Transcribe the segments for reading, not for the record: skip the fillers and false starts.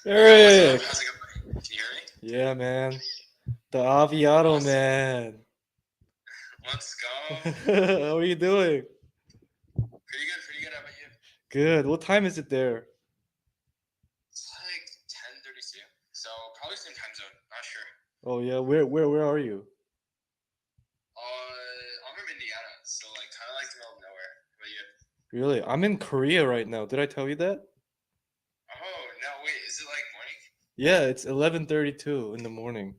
Eric. How's it going? Can you hear me? Yeah, man. The Aviato Awesome. man. Let's go. How are you doing? Pretty good, pretty good. How about you? Good. What time is it there? It's like 10:32. So probably same time zone. Not sure. Oh yeah. Where are you? I'm from Indiana, so like kind of like the middle of nowhere. How about you? Really? I'm in Korea right now. Did I tell you that? Oh no, wait. Is it like morning? Yeah, it's 11:32 in the morning.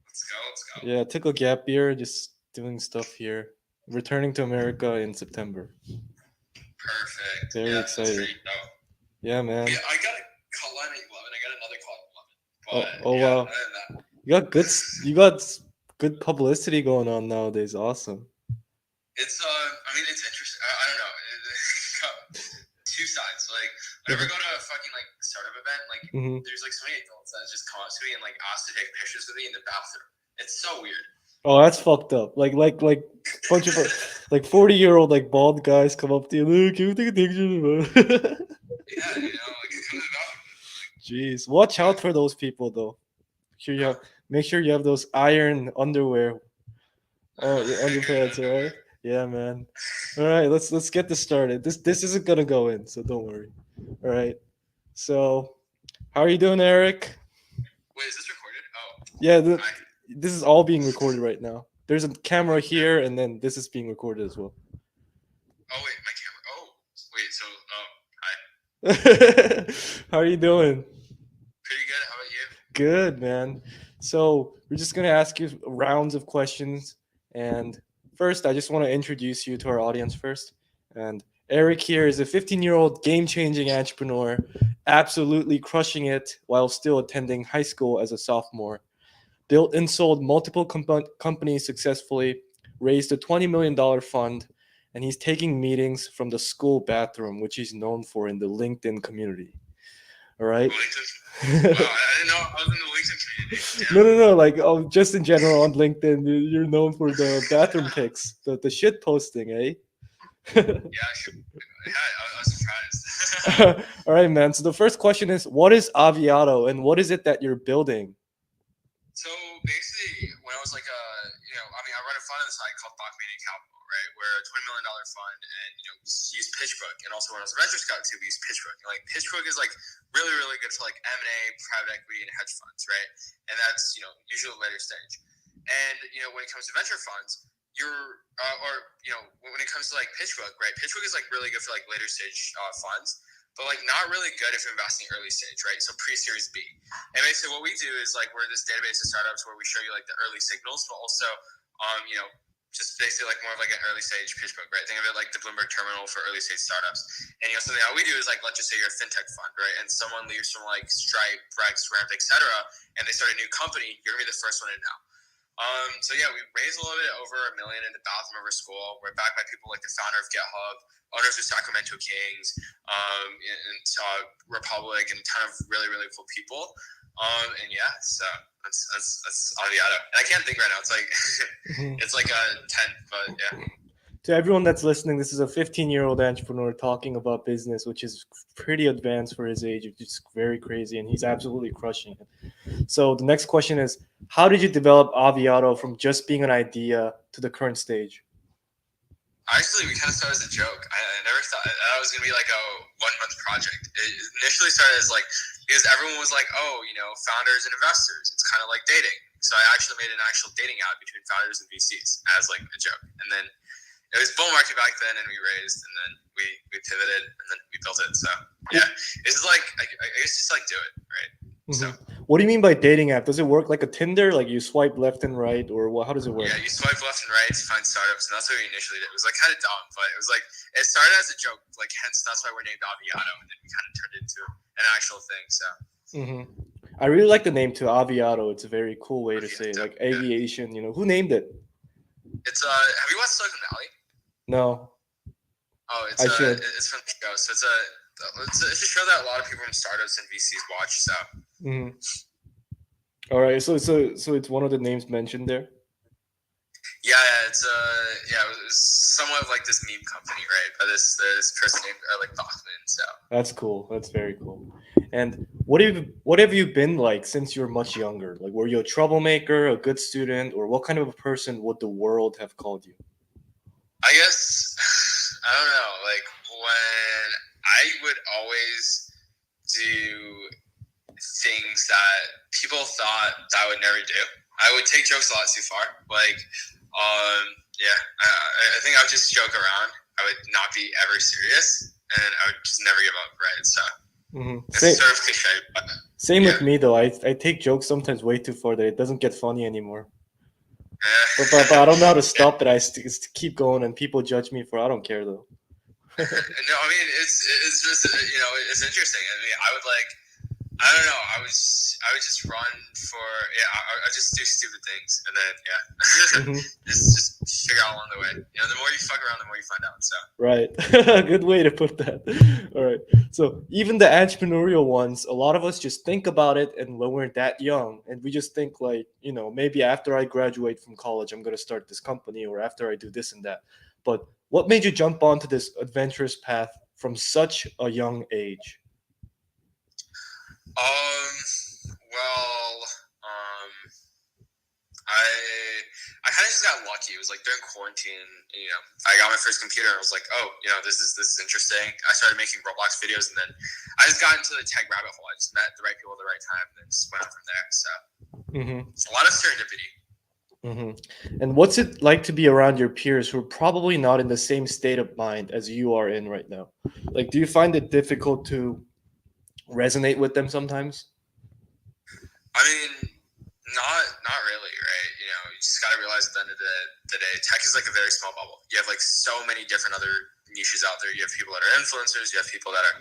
Let's go. Let's go. Yeah, I took a gap year, just doing stuff here. Returning to America in September. Perfect. Very Yeah, that's excited. pretty dope. Yeah, man. Yeah, I got a call line at 11. I got another call at 11. Oh, But oh yeah, wow. other than that, You got good publicity going on nowadays. Awesome. I mean, it's interesting. I don't know. Two sides. Like, whenever I go to a fucking like startup event, like hmm there's like so many adults that just come up to me and like ask to take pictures with me in the bathroom. It's so weird. Oh, that's fucked up. Like bunch of like 40-year-old like bald guys come up to you. Look, can we take a picture? Yeah, like come to the bathroom. Like, Jeez, watch yeah, out for those people though. Make sure you have those iron underwear or your good underpants. All underwear. right. Yeah, man. All right, let's get this started. This isn't gonna go in, so don't worry. All right. So, how are you doing, Eric? Wait, is this recorded? Oh, Yeah, I. this is all being recorded right now. There's a camera Okay, fair. here, and then this is being recorded as well. Oh wait, my camera. Oh wait, so hi. How are you doing? Pretty good. How about you? Good, man. So we're just gonna ask you rounds of questions, and first, I just want to introduce you to our audience first. And Eric here is a 15-year-old game-changing entrepreneur, absolutely crushing it while still attending high school as a sophomore. Built and sold multiple companies successfully, raised a $20 million fund, and he's taking meetings from the school bathroom, which he's known for in the LinkedIn community. All right. LinkedIn. no, Wow, I didn't know I was in the LinkedIn community. Damn. no, no. Like, oh, just in general on LinkedIn, you're known for the bathroom pics, the shit posting, eh? Yeah, sure. Yeah, I was surprised. All right, man. So the first question is, what is Aviato, and what is it that you're building? So basically, when I was like, I mean, I run a fund on the side called Bach Media Capital, right? We're a $20 million fund, and we use PitchBook, and also when I was a venture scout too, we use PitchBook. And like PitchBook is like really, really good for like M&A, private equity, and hedge funds, right? And that's usually later stage. And when it comes to venture funds, when it comes to like PitchBook, right? PitchBook is like really good for like later stage funds, but like not really good if you're investing early stage, right? So pre-series B. And basically what we do is like we're this database of startups where we show you like the early signals, but also just basically like more of like an early stage pitch book, right? Think of it like the Bloomberg terminal for early stage startups. And something that we do is like, let's just say you're a fintech fund, right? And someone leaves from like Stripe, Brex, Ramp, etc., and they start a new company, you're gonna be the first one to know. So yeah, we raised a little bit over $1 million in the bathroom of our school. We're backed by people like the founder of GitHub, owners of Sacramento Kings, and Republic, and a ton of really, really cool people. And yeah, so that's Aviato. And I can't think right now. It's like it's like a 10, but yeah. To everyone that's listening, this is a 15-year-old entrepreneur talking about business, which is pretty advanced for his age. It's very crazy, and he's absolutely crushing it. So the next question is, how did you develop Aviato from just being an idea to the current stage? Actually, we kind of started as a joke. I never thought that was going to be like a 1 month project. It initially started as like, because everyone was like, oh, founders and investors. It's kind of like dating. So I actually made an actual dating app between founders and VCs as like a joke. And then it was bull market back then, and we raised, and then we pivoted, and then we built it. So yeah, it's just like, I guess just like do it, right? So What do you mean by dating app? Does it work like a Tinder? Like you swipe left and right, or what? How does it work? yeah, you swipe left and right to find startups, and that's what we initially did. It was like kind of dumb, but it was like it started as a joke, like hence that's why we're named Aviato, and then we kind of turned it into an actual thing. So I really like the name too, Aviato. It's a very cool way to say it, Aviato, like yeah. aviation. Who named it? It's have you watched Silicon Valley? No, Oh, I should. it's from the show. So it's a show that a lot of people from startups and VCs watch. So hmm All right, so it's one of the names mentioned there. yeah, it's it was somewhat of like this meme company, right? But this person named like Bachman. So That's cool. That's very cool. And what have you been like since you were much younger? Like, were you a troublemaker, a good student, or what kind of a person would the world have called you? I guess I don't know. Like when I would always do things that people thought that I would never do. I would take jokes a lot too far. Like, yeah, I think I would just joke around. I would not be ever serious, and I would just never give up. Right. So Same, it's sort of cliche, but same yeah. with me though. I take jokes sometimes way too far that it doesn't get funny anymore. But I don't know how to Yeah. stop it. I keep going, and people judge me for. I don't care though. No, I mean it's just it's interesting. I mean, I would like I don't know. I would just run for I just do stupid things and then Hmm. just figure out along the way. The more you fuck around, the more you find out. So Right. Good way to put that. All right. So even the entrepreneurial ones, a lot of us just think about it and when we're that young and we just think like, maybe after I graduate from college, I'm going to start this company or after I do this and that. But what made you jump onto this adventurous path from such a young age? well um I I kind of just got lucky. It was like during quarantine, I got my first computer and I was like, oh, this is interesting. I started making Roblox videos and then I just got into the tech rabbit hole. I just met the right people at the right time and then just went on from there. So Hmm. it's a lot of serendipity. Hmm. And what's it like to be around your peers who are probably not in the same state of mind as you are in right now? Like, do you find it difficult to resonate with them sometimes? I mean, not really, right? You just got to realize at the end of the day, tech is like a very small bubble. You have like so many different other niches out there. You have people that are influencers. You have people that are,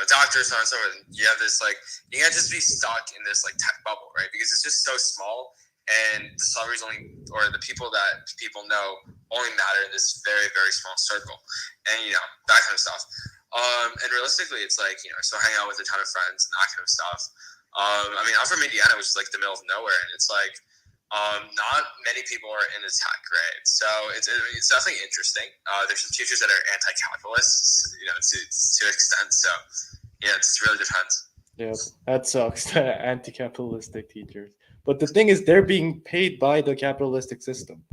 doctors, so on and so forth. You have this like, you can't just be stuck in this like tech bubble, right? Because it's just so small, and the salaries only, or the people that people know only matter in this very very small circle, and that kind of stuff. And realistically, it's like I still hang out with a ton of friends and that kind of stuff. I mean, I'm from Indiana, which is like the middle of nowhere, and it's like not many people are into tech, right? So it's definitely interesting. There's some teachers that are anti-capitalists, to an extent. So yeah, it really depends. Yeah, that sucks. Anti-capitalistic teachers. But the thing is, they're being paid by the capitalistic system.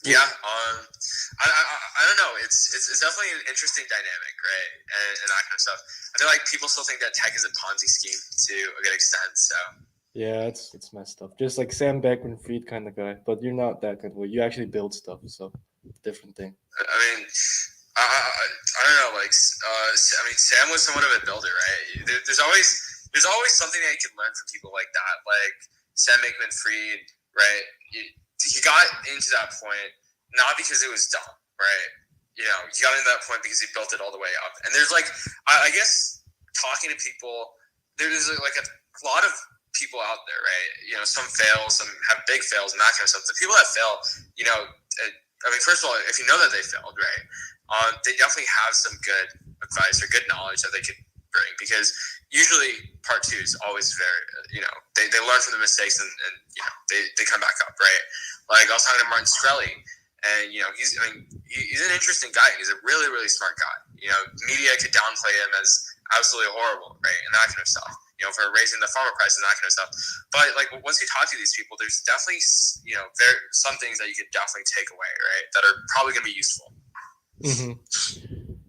Yeah, I don't know. It's definitely an interesting dynamic, right? And that kind of stuff. I feel like people still think that tech is a Ponzi scheme to a good extent. So Yeah, it's messed up. Just like Sam Bankman-Fried kind of guy, but you're not that good. Well, you actually build stuff, so different thing. I mean, I don't know. Like, I mean, Sam was somewhat of a builder, right? There's always something that you can learn from people like that, like Sam Bankman-Fried, right? He got into that point not because it was dumb, right? He got into that point because he built it all the way up. And there's like, I guess talking to people, there's like a lot of people out there, right? Some fail, some have big fails and that kind of stuff. The people that fail, I mean, first of all, if you know that they failed, right, they definitely have some good advice or good knowledge that they could bring because usually part two is always very, they learn from the mistakes and they come back up, right? Like I was talking to Martin Shkreli, and he's an interesting guy. He's a really really smart guy. Media could downplay him as absolutely horrible, right, and that kind of stuff. For raising the farmer price and that kind of stuff. But like once you talk to these people, there's definitely there some things that you could definitely take away, right, that are probably going to be useful. Hmm.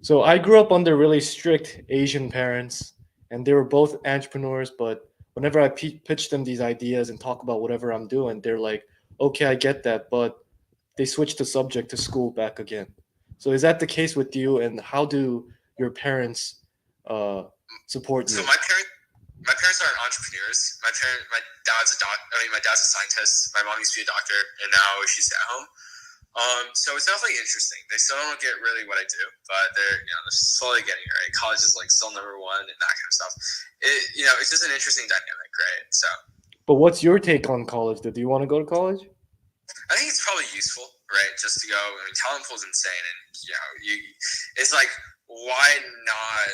So I grew up under really strict Asian parents, and they were both entrepreneurs. But whenever I pitch them these ideas and talk about whatever I'm doing, they're like, "Okay, I get that," but they switch the subject to school back again. So is that the case with you? And how do your parents support So you? my parents aren't entrepreneurs. My dad's a doc. I mean, my dad's a scientist. My mom used to be a doctor, and now she's at home. So it's definitely interesting. They still don't get really what I do, but they're slowly getting it, right. College is like still number one and that kind of stuff. It's just an interesting dynamic, right? So But what's your take on college? Do you want to go to college? I think it's probably useful, right? Just to go. I mean, talent pool is insane, and it's like why not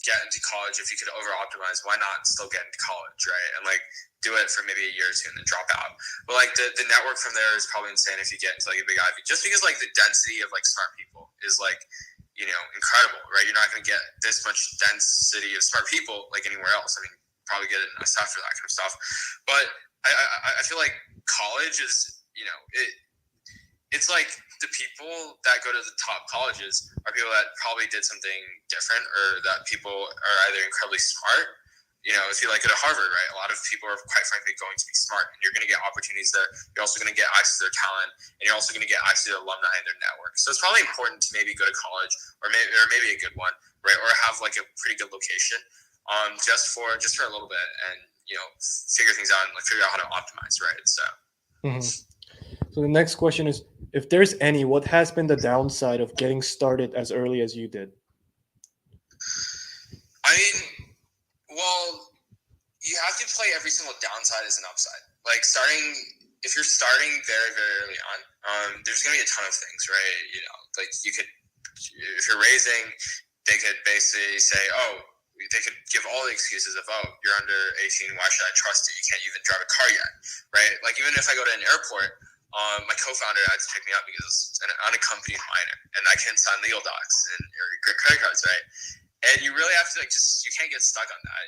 get into college if you could over optimize? Why not still get into college, right? And like do it for maybe a year or two and then drop out. But like the network from there is probably insane if you get into like a big Ivy, just because like the density of like smart people is like incredible, right? You're not going to get this much density of smart people like anywhere else. I mean, probably get an SF for that kind of stuff. But I feel like college is, it's like the people that go to the top colleges are people that probably did something different, or that people are either incredibly smart. If you like at Harvard, right, a lot of people are quite frankly going to be smart, and you're going to get opportunities there. You're also going to get access to their talent, and you're also going to get access to the alumni and their network. So it's probably important to maybe go to college, or maybe a good one, right, or have like a pretty good location, just for a little bit, and figure things out and like figure out how to optimize, right? So. Mhm. So the next question is, if there's any, what has been the downside of getting started as early as you did? I mean, well, you have to play every single downside as an upside. Like if you're starting very, very early on, there's going to be a ton of things, right? Like if you're raising, they could basically say, they could give all the excuses of, you're under 18, why should I trust you? You can't even drive a car yet, right? Like even if I go to an airport, my co-founder had to pick me up because it's an unaccompanied minor, and I can't sign legal docs or credit cards, right? And you really have to you can't get stuck on that.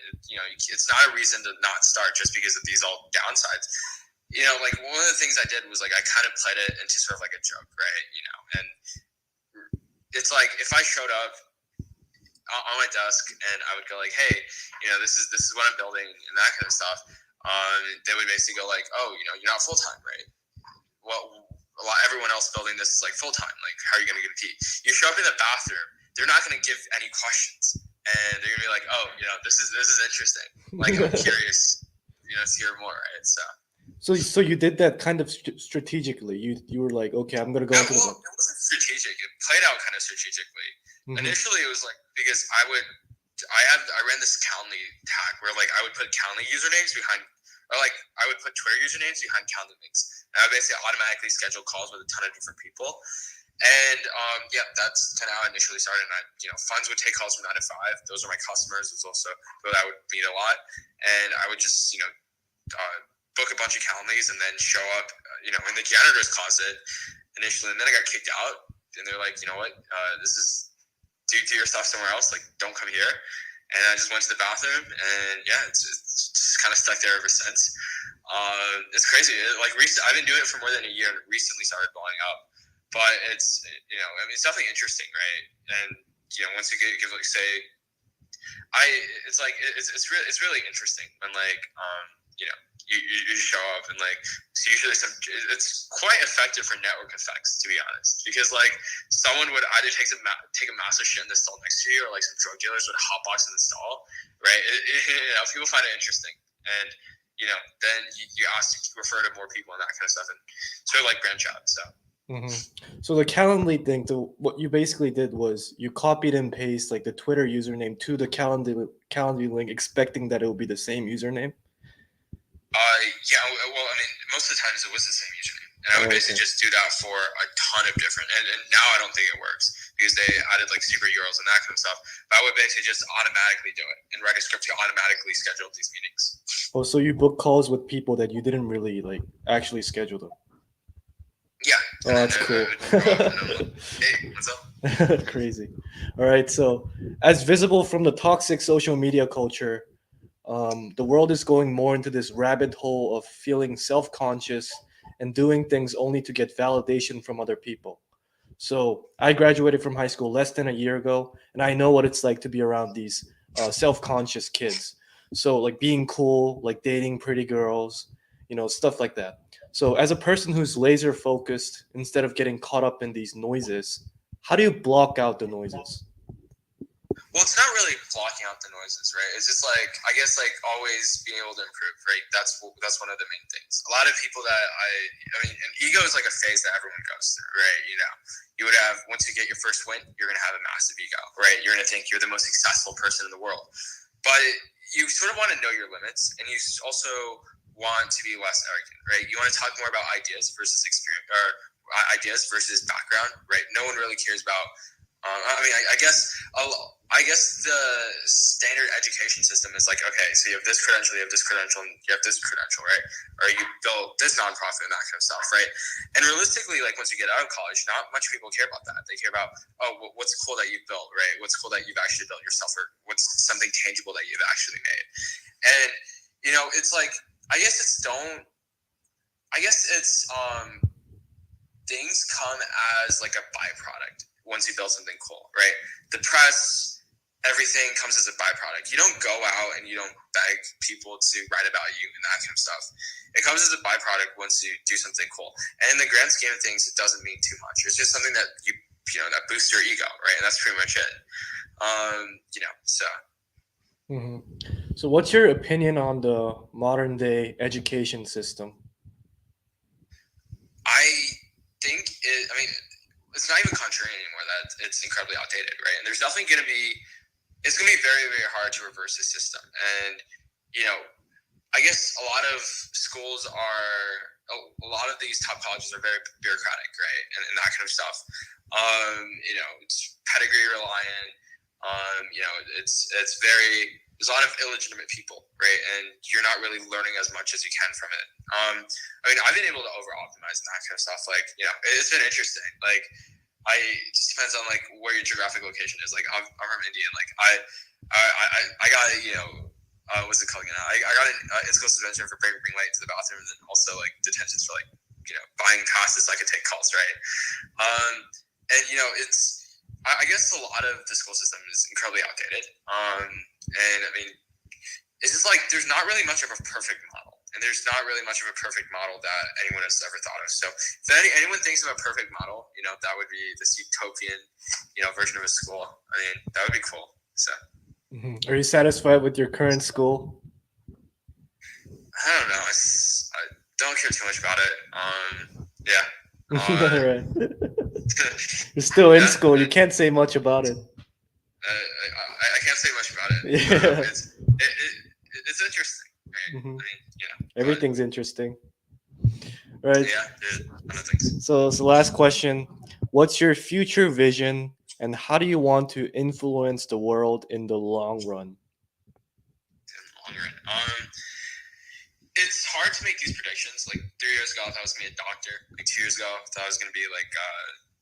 It's not a reason to not start just because of these all downsides. Like one of the things I did was like I kind of played it into sort of like a joke, right? And it's like if I showed up on my desk and I would go like, hey, this is what I'm building and that kind of stuff. They would basically go like, you're not full time, right? Well, everyone else building this is like full time. Like, how are you going to get a key? You show up in the bathroom, they're not going to give any questions, and they're going to be like, this is interesting. Like, I'm curious, to hear more, right? So you did that kind of strategically. You were like, okay, I'm gonna go into it wasn't strategic. It played out kind of strategically. Mm-hmm. Initially, it was like because I ran this Calendly tag where like I would put Calendly usernames behind, or like I would put Twitter usernames behind Calendly links, and I would basically automatically schedule calls with a ton of different people. And that's kind of how I initially started. And funds would take calls from 9 to 5. Those are my customers. It was also people that I would meet a lot, and I would just book a bunch of Calendlys and then show up in the janitor's closet initially, and then I got kicked out, and they're like, you know what, this is do your stuff somewhere else. Like, don't come here. And I just went to the bathroom, and it's just kind of stuck there ever since. It's crazy. I've been doing it for more than a year, and it recently started blowing up. But it's it's definitely interesting, right? And once you give like say, it's really interesting when like you show up and like it's usually it's quite effective for network effects, to be honest, because like someone would either take a massive shit in the stall next to you, or like some drug dealers would hotbox in the stall, right? People find it interesting, and then you refer to more people and that kind of stuff, and sort of like branch out. So. Mm-hmm. So the Calendly thing, what you basically did was you copied and pasted like the Twitter username to the Calendly link, expecting that it would be the same username. Well, I mean, most of the times it was the same username, and I would basically just do that for a ton of different. And now I don't think it works because they added like secret URLs and that kind of stuff. But I would basically just automatically do it and write a script to automatically schedule these meetings. Oh, so you book calls with people that you didn't really like actually schedule them. Yeah. Oh, that's cool. Hey, what's up? Crazy. All right. So, as visible from the toxic social media culture, the world is going more into this rabbit hole of feeling self-conscious and doing things only to get validation from other people. So, I graduated from high school less than a year ago, and I know what it's like to be around these self-conscious kids. So, like being cool, like dating pretty girls, stuff like that. So, as a person who's laser focused, instead of getting caught up in these noises, how do you block out the noises? Well, it's not really blocking out the noises, right? It's just like, I guess, like always being able to improve, right? That's one of the main things. A lot of people that I mean, and ego is like a phase that everyone goes through, right? You would have, once you get your first win, you're going to have a massive ego, right? You're going to think you're the most successful person in the world. But you sort of want to know your limits, and you also want to be less arrogant, right? You want to talk more about ideas versus experience, or ideas versus background, right? No one really cares about I guess the standard education system is like, okay, so you have this credential, you have this credential, and you have this credential, right? Or you built this nonprofit and that kind of stuff, right? And realistically, like once you get out of college, not much people care about that. They care about, oh, what's cool that you built, right? What's cool that you've actually built yourself, or what's something tangible that you've actually made. And it's like, I guess it's things come as like a byproduct once you build something cool, right? The press, everything comes as a byproduct. You don't go out and you don't beg people to write about you and that kind of stuff. It comes as a byproduct once you do something cool. And in the grand scheme of things, it doesn't mean too much. It's just something that that boosts your ego, right? And that's pretty much it. So. Mm-hmm. So what's your opinion on the modern day education system? I think it's not even contrarian anymore. That it's incredibly outdated, right? And there's definitely going to be, it's going to be very, very hard to reverse the system. And I guess a lot of schools a lot of these top colleges are very bureaucratic, right, and that kind of stuff. It's pedigree reliant. It's very, there's a lot of illegitimate people, right? And you're not really learning as much as you can from it. I've been able to over optimize and that kind of stuff. Like, it's been interesting. Like, it just depends on like where your geographic location is. Like, I'm from India. Like, I got what's it called again? I got an in-school suspension for bringing light to the bathroom, and then also like detentions for like buying passes so I could take calls, right? And it's, I guess a lot of the school system is incredibly outdated. And it's just like there's not really much of a perfect model, and there's not really much of a perfect model that anyone has ever thought of. So if anyone thinks of a perfect model, that would be this utopian, version of a school. That would be cool. So. Mm-hmm. Are you satisfied with your current school? I don't know. I don't care too much about it. Yeah. Right. You're still in school. You can't say much about it. I can't say much about it. Yeah. It's interesting. Right? Mm-hmm. Yeah. Everything's interesting. Right. Yeah. I don't think so. So last question. What's your future vision, and how do you want to influence the world in the long run? It's hard to make these predictions. Like 3 years ago, I thought I was going to be a doctor. Like 2 years ago, I thought I was going to be like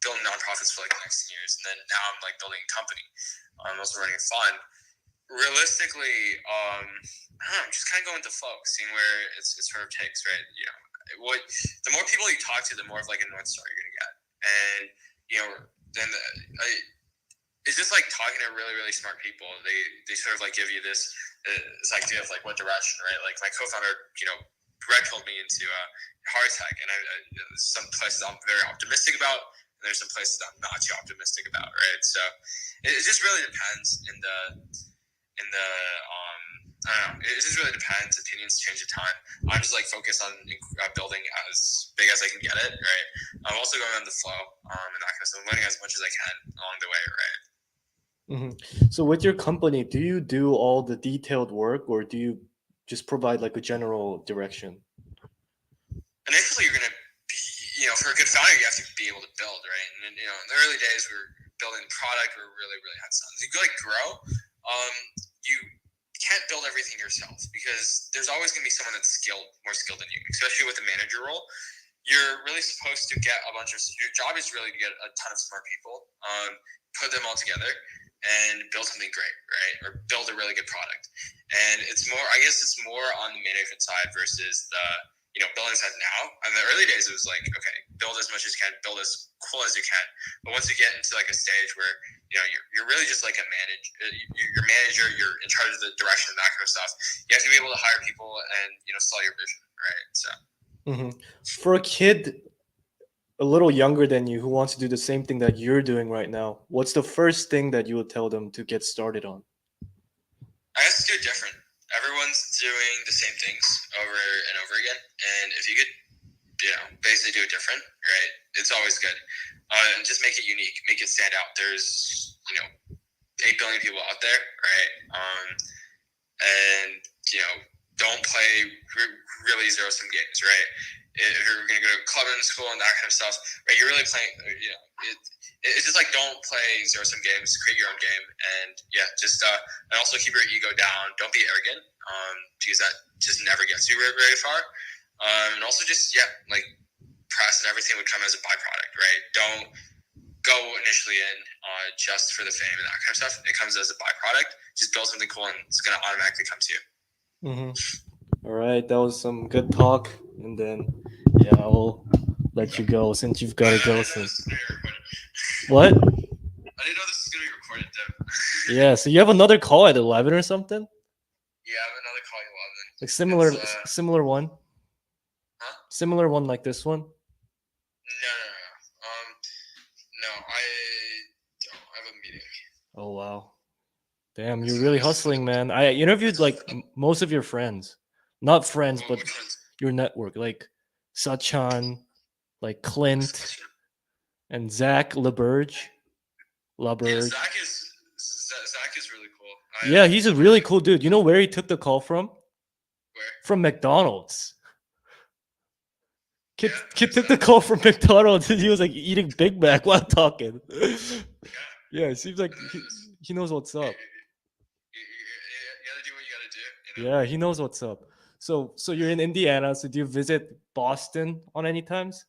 building nonprofits for like the next 10 years. And then now I'm like building a company. I'm also running a fund. Realistically, I don't know, I'm just kind of going with the flow, seeing where it sort of takes, right? The more people you talk to, the more of like a North Star you're going to get. And, then it's just like talking to really, really smart people. They sort of like give you this idea of like what direction, right? Like my co-founder, Greg told me into hard tech, and there's some places I'm very optimistic about, and there's some places I'm not too optimistic about, right? So it just really depends I don't know. It just really depends. Opinions change at time. I'm just like focused on building as big as I can get it, right? I'm also going on the flow, and that kind of stuff. I'm learning as much as I can along the way, right? Mm-hmm. So with your company, do you do all the detailed work, or do you just provide like a general direction? Initially, you're going to be, for a good founder, you have to be able to build, right? And in the early days, we were building the product. We were really, really hands on. As you like grow, you can't build everything yourself, because there's always going to be someone that's more skilled than you, especially with the manager role. You're really supposed to get your job is really to get a ton of smart people, put them all together, and build something great, right? Or build a really good product. And it's more on the management side versus the building side now. In the early days, it was like, okay, build as much as you can, build as cool as you can. But once you get into like a stage where you're really just like your manager, you're in charge of the direction and that kind of stuff. You have to be able to hire people and sell your vision, right? So. Mm-hmm. For a kid a little younger than you who wants to do the same thing that you're doing right now, what's the first thing that you would tell them to get started on? I guess do it different. Everyone's doing the same things over and over again, and if you could, basically do it different, right? It's always good. And just make it unique, make it stand out. There's 8 billion people out there, right? And don't play really zero-sum games, right? if you're going to go to club in school and that kind of stuff, right? You're really playing. It's just like don't play zero sum games. Create your own game, and and also keep your ego down. Don't be arrogant, because that just never gets you very, very far. And also just like press and everything would come as a byproduct, right? Don't go initially in just for the fame and that kind of stuff. It comes as a byproduct. Just build something cool, and it's gonna automatically come to you. All right, that was some good talk, and then I'll let you go since you've got to go soon. What? I didn't know this was gonna be recorded, though. Yeah, so you have another call at 11 or something? Yeah, I have another call at 11. Like similar one? Huh? Similar one like this one? No. No, I don't. I have a meeting. Oh wow. Damn, you're really hustling, man. I interviewed like most of your friends. Not friends, but your network. Like Sachan, like Clint, and Zach LaBerge. Yeah, Zach is really cool. Yeah, he's a really cool dude. You know where he took the call from? Where? From McDonald's. Kid took the call from McDonald's and he was like eating Big Mac while talking. Yeah, it seems like he knows what's up. You gotta do what you gotta do. Yeah, he knows what's up. So you're in Indiana. So do you visit Boston on any times?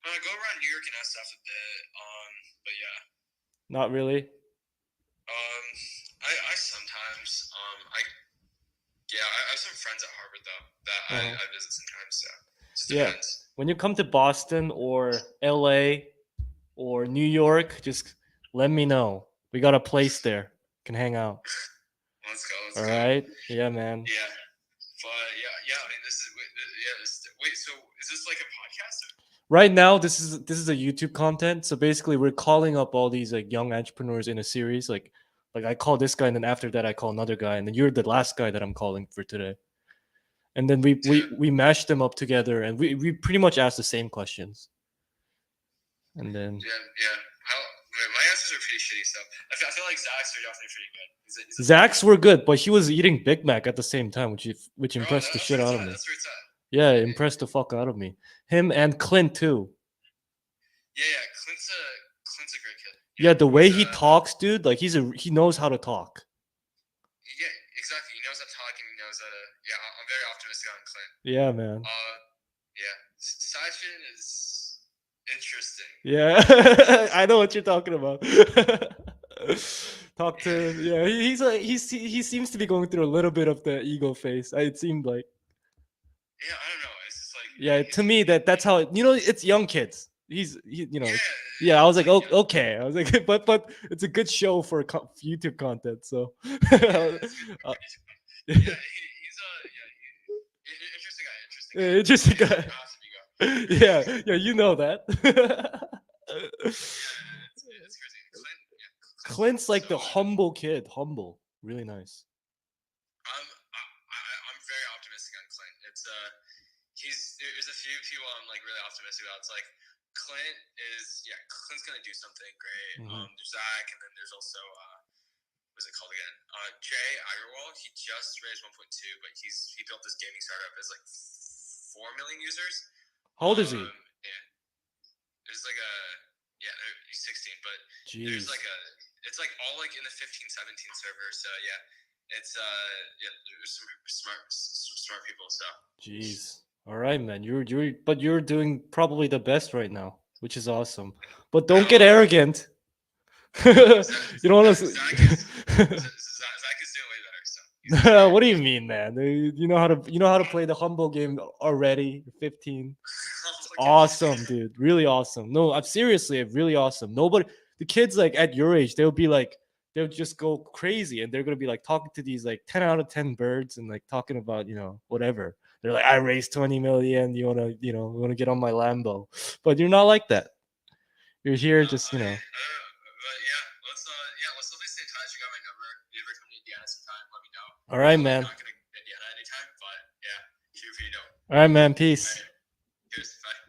Go around New York and stuff a bit. But yeah. Not really. I sometimes I have some friends at Harvard though that I visit sometimes. So just depends. When you come to Boston or LA or New York, just let me know. We got a place there. Can hang out. Let's go. All right. Yeah, man. Yeah. But yeah. I mean, this is wait. So is this like a podcast? Right now, this is a YouTube content. So basically, we're calling up all these like young entrepreneurs in a series. Like I call this guy, and then after that, I call another guy, and then you're the last guy that I'm calling for today. And then we mash them up together, and we pretty much ask the same questions. And then my answers are pretty shitty, so I feel like Zach's are definitely pretty good. Zach's were good, but he was eating Big Mac at the same time, which impressed the shit out of me. That's where it's at. Yeah, it impressed the fuck out of me. Him and Clint too. Yeah. Clint's a great kid. Yeah, the way he talks, dude, like he knows how to talk. Yeah, exactly. He knows how to talk, and he knows how to. Yeah, I'm very optimistic on Clint. Yeah, man. Yeah, Sachin is interesting. Yeah, I know what you're talking about. Talk to him. Yeah, he seems to be going through a little bit of the ego phase. It seemed like. Yeah, I don't know. It's just like. Yeah, to me that's how it's young kids. Yeah, I was like, okay. I was like, but it's a good show for YouTube content. So. Interesting guy. Yeah, you know that. It's crazy. Clint's like the humble kid, really nice. I'm very optimistic on Clint. There's a few people I'm like really optimistic about. It's like Clint's gonna do something great. There's Zach, and then there's also what's it called again? Jay Agarwal. He just raised 1.2, but he built this gaming startup as like 4 million users. How old is he? Yeah, there's like he's 16, but Jeez. It's like all like in the 15, 17 server. So yeah, it's there's some smart people. So. Jeez. All right, man. You're doing probably the best right now, which is awesome. But don't get arrogant. You don't want to. Zach is doing way better. So. What do you mean, man? You know how to play the humble game already. You're 15. Awesome, dude. Really awesome. No, I'm seriously really awesome. The kids like at your age, they'll just go crazy, and they're gonna be like talking to these like 10 out of 10 birds and like talking about whatever. They're like, I raised 20 million. You wanna get on my Lambo, but you're not like that. You're here just But let's definitely stay in touch. You got my number. If you ever come to Indiana sometime, let me know. All right, man. I'm not gonna Indiana anytime, but yeah, if you don't. All right, man. Peace. Cheers. Bye.